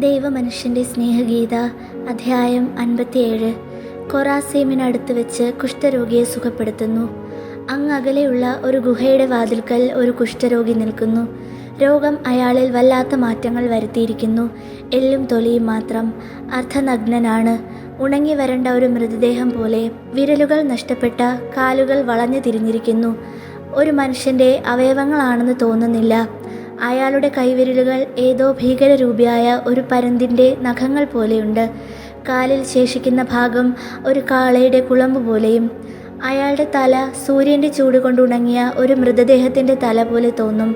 ദൈവമനുഷ്യൻ്റെ സ്നേഹഗീത അധ്യായം 57. കൊറാസീമിനടുത്ത് വെച്ച് കുഷ്ഠരോഗിയെ സുഖപ്പെടുത്തുന്നു. അങ്ങകലെയുള്ള ഒരു ഗുഹയുടെ വാതിൽക്കൽ ഒരു കുഷ്ഠരോഗി നിൽക്കുന്നു. രോഗം അയാളിൽ വല്ലാത്ത മാറ്റങ്ങൾ വരുത്തിയിരിക്കുന്നു. എല്ലും തൊലിയും മാത്രം. അർദ്ധനഗ്നനാണ്. ഉണങ്ങി വരണ്ട ഒരു മൃതദേഹം പോലെ. വിരലുകൾ നഷ്ടപ്പെട്ട, കാലുകൾ വളഞ്ഞു തിരിഞ്ഞിരിക്കുന്നു. ഒരു മനുഷ്യൻ്റെ അവയവങ്ങളാണെന്ന് തോന്നുന്നില്ല. അയാളുടെ കൈവിരലുകൾ ഏതോ ഭീകരരൂപിയായ ഒരു പരുന്തിൻ്റെ നഖങ്ങൾ പോലെയുണ്ട്. കാലിൽ ശേഷിക്കുന്ന ഭാഗം ഒരു കാളയുടെ കുളമ്പ് പോലെയും. അയാളുടെ തല സൂര്യൻ്റെ ചൂട് കൊണ്ടുണങ്ങിയ ഒരു മൃതദേഹത്തിൻ്റെ തല പോലെ തോന്നും.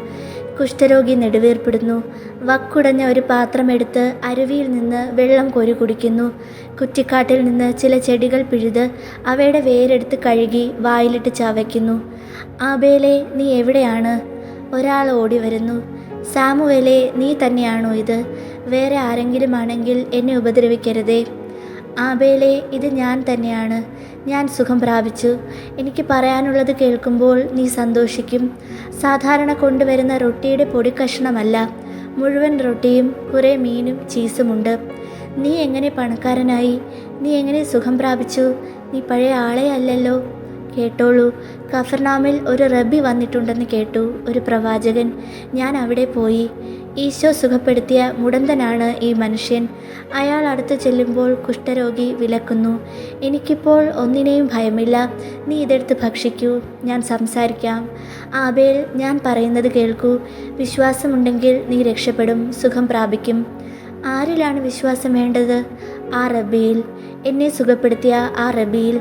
കുഷ്ഠരോഗി നെടുവീർപ്പിടുന്നു. വക്കുടഞ്ഞ ഒരു പാത്രമെടുത്ത് അരുവിയിൽ നിന്ന് വെള്ളം കോരി കുടിക്കുന്നു. കുറ്റിക്കാട്ടിൽ നിന്ന് ചില ചെടികൾ പിഴുത് അവയുടെ വേരെടുത്ത് കഴുകി വായിലിട്ട് ചവയ്ക്കുന്നു. ആബേലേ, നീ എവിടെയാണ്? ഒരാൾ ഓടി വരുന്നു. സാമുവേലേ, നീ തന്നെയാണോ ഇത്? വേറെ ആരെങ്കിലും ആണെങ്കിൽ എന്നെ ഉപദ്രവിക്കരുതേ. ആബേലേ, ഇത് ഞാൻ തന്നെയാണ്. ഞാൻ സുഖം പ്രാപിച്ചു. എനിക്ക് പറയാനുള്ളത് കേൾക്കുമ്പോൾ നീ സന്തോഷിക്കും. സാധാരണ കൊണ്ടുവരുന്ന റൊട്ടിയുടെ പൊടിക്കഷ്ണമല്ല, മുഴുവൻ റൊട്ടിയും കുറേ മീനും ചീസുമുണ്ട്. നീ എങ്ങനെ പണക്കാരനായി? നീ എങ്ങനെ സുഖം പ്രാപിച്ചു? നീ പഴയ ആളെ അല്ലല്ലോ. കേട്ടോളൂ, കഫർനാമിൽ ഒരു റബ്ബി വന്നിട്ടുണ്ടെന്ന് കേട്ടു, ഒരു പ്രവാചകൻ. ഞാൻ അവിടെ പോയി. ഈശോ സുഖപ്പെടുത്തിയ മുടന്തനാണ് ഈ മനുഷ്യൻ. അയാൾ അടുത്ത് ചെല്ലുമ്പോൾ കുഷ്ഠരോഗി വിലക്കുന്നു. എനിക്കിപ്പോൾ ഒന്നിനെയും ഭയമില്ല. നീ ഇതെടുത്ത് ഭക്ഷിക്കൂ, ഞാൻ സംസാരിക്കാം. ആബേൽ, ഞാൻ പറയുന്നത് കേൾക്കൂ. വിശ്വാസമുണ്ടെങ്കിൽ നീ രക്ഷപ്പെടും, സുഖം പ്രാപിക്കും. ആരിലാണ് വിശ്വാസം വേണ്ടത്? ആ റബ്ബിയിൽ, എന്നെ സുഖപ്പെടുത്തിയ ആ റബ്ബിയിൽ.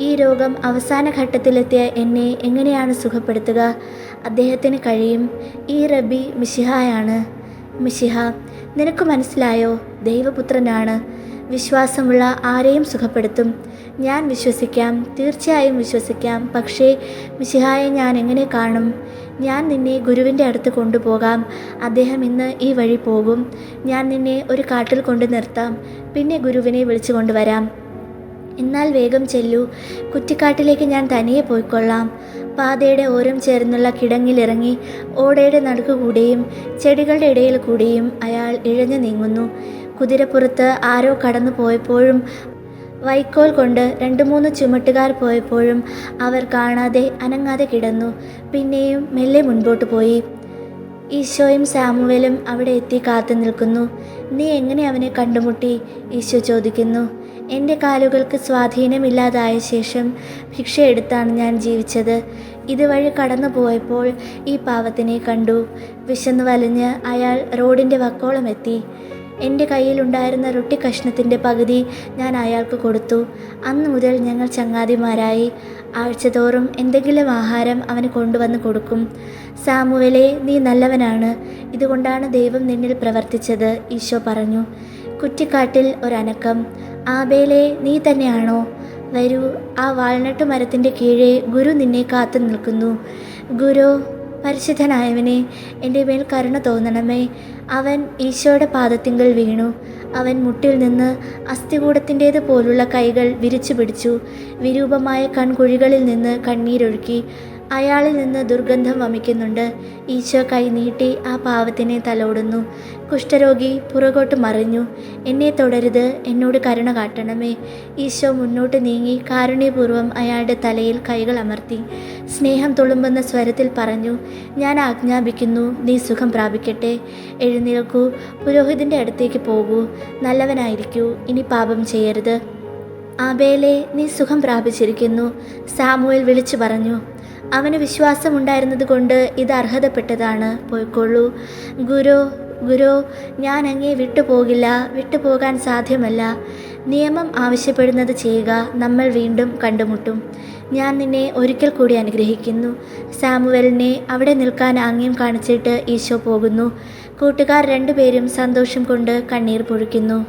ഈ രോഗം അവസാന ഘട്ടത്തിലെത്തിയ എന്നെ എങ്ങനെയാണ് സുഖപ്പെടുത്തുക? അദ്ദേഹത്തിന് കഴിയും. ഈ റബ്ബി മിശിഹായാണ്. മിശിഹ, നിനക്ക് മനസ്സിലായോ? ദൈവപുത്രനാണ്. വിശ്വാസമുള്ള ആരെയും സുഖപ്പെടുത്തും. ഞാൻ വിശ്വസിക്കാം, തീർച്ചയായും വിശ്വസിക്കാം. പക്ഷേ മിശിഹായെ ഞാൻ എങ്ങനെ കാണും? ഞാൻ നിന്നെ ഗുരുവിൻ്റെ അടുത്ത് കൊണ്ടുപോകാം. അദ്ദേഹം ഇന്ന് ഈ വഴി പോകും. ഞാൻ നിന്നെ ഒരു കാട്ടിൽ കൊണ്ടു നിർത്താം. പിന്നെ ഗുരുവിനെ വിളിച്ചു കൊണ്ടുവരാം. എന്നാൽ വേഗം ചെല്ലൂ. കുറ്റിക്കാട്ടിലേക്ക് ഞാൻ തനിയെ പോയിക്കൊള്ളാം. പാതയുടെ ഓരം ചേർന്നുള്ള കിടങ്ങിലിറങ്ങി ഓടയുടെ നടുക്കുകൂടെയും ചെടികളുടെ ഇടയിൽ കൂടെയും അയാൾ ഇഴഞ്ഞു നീങ്ങുന്നു. കുതിരപ്പുറത്ത് ആരോ കടന്നു പോയപ്പോഴും വൈക്കോൽ കൊണ്ട് 2-3 ചുമട്ടുകാർ പോയപ്പോഴും അവർ കാണാതെ അനങ്ങാതെ കിടന്നു. പിന്നെയും മെല്ലെ മുൻപോട്ട് പോയി. ഈശോയും സാമുവേലും അവിടെ എത്തി കാത്തു നിൽക്കുന്നു. നീ എങ്ങനെ അവനെ കണ്ടുമുട്ടി? ഈശോ ചോദിക്കുന്നു. എൻ്റെ കാലുകൾക്ക് സ്വാധീനമില്ലാതായ ശേഷം ഭിക്ഷയെടുത്താണ് ഞാൻ ജീവിച്ചത്. ഇതുവഴി കടന്നു പോയപ്പോൾ ഈ പാവത്തിനെ കണ്ടു. വിശന്നു വലഞ്ഞ് അയാൾ റോഡിൻ്റെ വക്കോളം എത്തി. എൻ്റെ കയ്യിലുണ്ടായിരുന്ന റൊട്ടി കഷ്ണത്തിൻ്റെ പകുതി ഞാൻ അയാൾക്ക് കൊടുത്തു. അന്നു മുതൽ ഞങ്ങൾ ചങ്ങാതിമാരായി. ആഴ്ചതോറും എന്തെങ്കിലും ആഹാരം അവന് കൊണ്ടുവന്ന് കൊടുക്കും. സാമുവേലേ, നീ നല്ലവനാണ്. ഇതുകൊണ്ടാണ് ദൈവം നിന്നിൽ പ്രവർത്തിച്ചത്, ഈശോ പറഞ്ഞു. കുറ്റിക്കാട്ടിൽ ഒരനക്കം. ആബേലേ, നീ തന്നെയാണോ? വരൂ, ആ വാൾനട്ട് മരത്തിൻ്റെ കീഴെ ഗുരു നിന്നെ കാത്തു നിൽക്കുന്നു. ഗുരു, പരിശുദ്ധനായവനെ, എൻ്റെ മേൽ കരുണ തോന്നണമേ. അവൻ ഈശോയുടെ പാദത്തിങ്കൽ വീണു. അവൻ മുട്ടിൽ നിന്ന് അസ്ഥികൂടത്തിൻ്റേത് പോലുള്ള കൈകൾ വിരിച്ചു പിടിച്ചു. വിരൂപമായ കൺകുഴികളിൽ നിന്ന് കണ്ണീരൊഴുക്കി. അയാളിൽ നിന്ന് ദുർഗന്ധം വമിക്കുന്നുണ്ട്. ഈശോ കൈ നീട്ടി ആ പാവത്തിനെ തലോടുന്നു. കുഷ്ഠരോഗി പുറകോട്ട് മറിഞ്ഞു. എന്നെ തൊടരുത്, എന്നോട് കരുണ കാട്ടണമേ. ഈശോ മുന്നോട്ട് നീങ്ങി കാരുണ്യപൂർവ്വം അയാളുടെ തലയിൽ കൈകൾ അമർത്തി. സ്നേഹം തുളുമ്പുന്ന സ്വരത്തിൽ പറഞ്ഞു, ഞാൻ ആജ്ഞാപിക്കുന്നു, നീ സുഖം പ്രാപിക്കട്ടെ. എഴുന്നേൽക്കൂ, പുരോഹിതൻ്റെ അടുത്തേക്ക് പോകൂ. നല്ലവനായിരിക്കൂ, ഇനി പാപം ചെയ്യരുത്. ആബേലേ, നീ സുഖം പ്രാപിച്ചിരിക്കുന്നു, സാമുവേൽ വിളിച്ചു പറഞ്ഞു. അവന് വിശ്വാസമുണ്ടായിരുന്നത് കൊണ്ട് ഇത് അർഹതപ്പെട്ടതാണ്. പോയിക്കൊള്ളൂ. ഗുരു, ഞാൻ അങ്ങേ വിട്ടുപോകില്ല. വിട്ടുപോകാൻ സാധ്യമല്ല. നിയമം ആവശ്യപ്പെടുന്നത് ചെയ്യുക. നമ്മൾ വീണ്ടും കണ്ടുമുട്ടും. ഞാൻ നിന്നെ ഒരിക്കൽ കൂടി അനുഗ്രഹിക്കുന്നു. സാമുവേലിനെ അവിടെ നിൽക്കാൻ ആംഗ്യം കാണിച്ചിട്ട് ഈശോ പോകുന്നു. കൂട്ടുകാർ 2 പേരും സന്തോഷം കൊണ്ട് കണ്ണീർ പൊഴിക്കുന്നു.